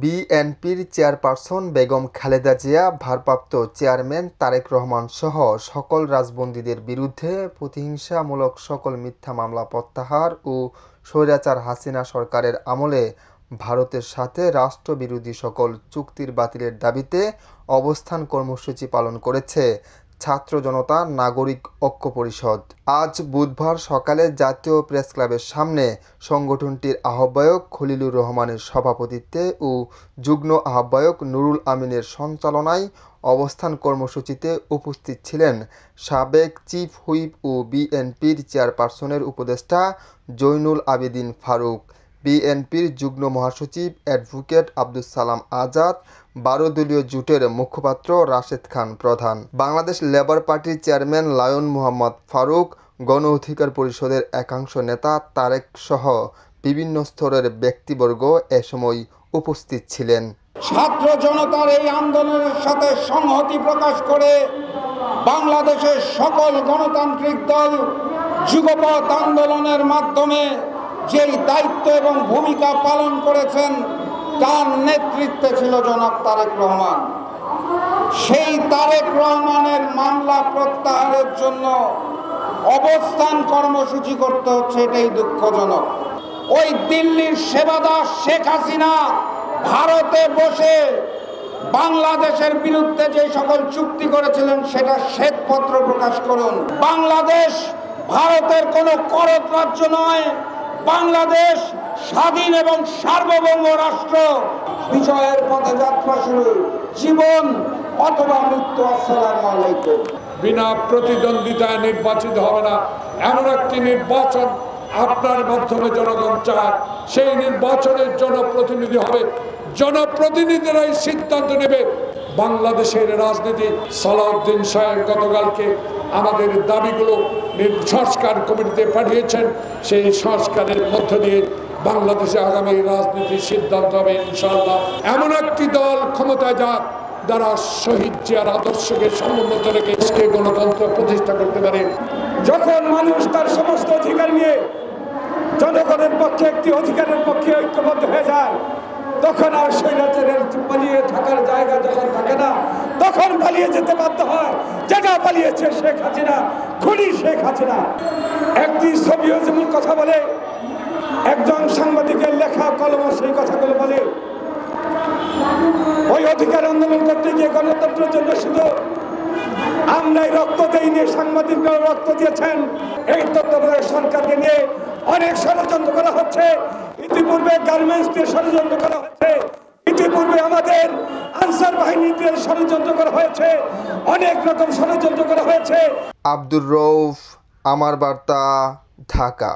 বিএনপির চেয়ারপারসন বেগম খালেদা জিয়া, ভারপ্রাপ্ত চেয়ারম্যান তারেক রহমান সহ সকল রাজবন্দীদের বিরুদ্ধে প্রতিহিংসামূলক সকল মিথ্যা মামলা প্রত্যাহার ও স্বৈরাচার হাসিনা সরকারের আমলে ভারতের সাথে রাষ্ট্রবিরোধী সকল চুক্তির বাতিলের দাবিতে অবস্থান কর্মসূচি পালন করেছে ছাত্র জনতা নাগরিক ঐক্য পরিষদ। আজ বুধবার সকালে জাতীয় প্রেসক্লাবের সামনে সংগঠনটির আহ্বায়ক খলিলুর রহমানের সভাপতিত্বে ও যুগ্ম আহ্বায়ক নুরুল আমিনের সঞ্চালনায় অবস্থান কর্মসূচিতে উপস্থিত ছিলেন সাবেক চিফ হুইপ ও বিএনপির চেয়ারপারসনের উপদেষ্টা জৈনুল আবেদিন ফারুক, বিএনপির যুগ্ম মহাসচিব অ্যাডভোকেট আব্দুস সালাম আজাদ, 12 দলীয় জোটের মুখপাত্র রাশেদ খান প্রধান, বাংলাদেশ লেবার পার্টির চেয়ারম্যান লায়ন মোহাম্মদ ফারুক, গণ অধিকার পরিষদের একাংশ নেতা তারেক সহ বিভিন্ন স্তরের ব্যক্তিবর্গ এ সময় উপস্থিত ছিলেন। ছাত্র জনতার এই আন্দোলনের সাথে সংহতি প্রকাশ করে বাংলাদেশের সকল গণতান্ত্রিক দল যুগপৎ আন্দোলনের মাধ্যমে যেই দায়িত্ব এবং ভূমিকা পালন করেছেন তার নেতৃত্বে ছিল জনাব তারেক রহমান। সেই তারেক রহমানের মামলা প্রত্যাহারের জন্য অবস্থান কর্মসূচি করতে হচ্ছে, এটাই দুঃখজনক। ওই দিল্লির সেবাদাস শেখ হাসিনা ভারতে বসে বাংলাদেশের বিরুদ্ধে যে সকল চুক্তি করেছিলেন সেটা শ্বেতপত্র প্রকাশ করুন। বাংলাদেশ ভারতের কোনো করদ রাজ্য নয়, বাংলাদেশ স্বাধীন এবং সার্বভৌম রাষ্ট্র। বিজয়ের পথে যাত্রা শুরু, জীবন অথবা মৃত্যু। আসসালামু আলাইকুম। বিনা প্রতিদ্বন্দ্বিতায় নির্বাচিত হবে না এমন একটি নির্বাচন আপনার মাধ্যমে জনগণ চায়। সেই নির্বাচনের জনপ্রতিনিধি হবে, জনপ্রতিনিধিরাই সিদ্ধান্ত নেবে বাংলাদেশের রাজনীতি। সালাউদ্দিন সাহেব গতকালকে আমাদের দাবিগুলো সংস্কার কমিটিতে পাঠিয়েছেন। সেই সংস্কারের মধ্য দিয়ে বাংলাদেশে আগামী রাজনীতির সিদ্ধান্ত হবে ইনশাআল্লাহ। এমন একটি দল ক্ষমতায় যাক যারা শহীদ জিয়ার আদর্শকে সমুন্নত রেখে দেশকে গণতন্ত্র প্রতিষ্ঠা করতে পারে। যখন মানুষ তার সমস্ত অধিকার নিয়ে জনগণের পক্ষে একটি অধিকারের পক্ষে ঐক্যবদ্ধ হয়ে যায়, তখন আর স্বৈরাচারের পালিয়ে থাকার জায়গা যখন থাকে না, তখন পালিয়ে যেতে বাধ্য হয়। যেটা পালিয়েছে শেখ হাসিনা, খুনি শেখ হাসিনা। একটি ছবিও যেমন কথা বলে, একজন সাংবাদিকের লেখা কলম সেই কথাগুলো বলে। ওই অধিকার আন্দোলন করতে গিয়ে গণতন্ত্রের জন্য শুধু আমরাই রক্ত দেইনি, সাংবাদিকরাও রক্ত দিয়েছেন। এই তত্ত্বাবধায়ক সরকারকে নিয়ে অনেক ষড়যন্ত্র করা হচ্ছে। ইতিপূর্বে গার্মেন্টস দিয়ে ষড়যন্ত্র করা হয়েছে, ইতিপূর্বে আমাদের আনসার বাহিনী দিয়ে ষড়যন্ত্র করা হয়েছে, অনেক রকম ষড়যন্ত্র করা হয়েছে। আব্দুর রউফ, আমার বার্তা, ঢাকা।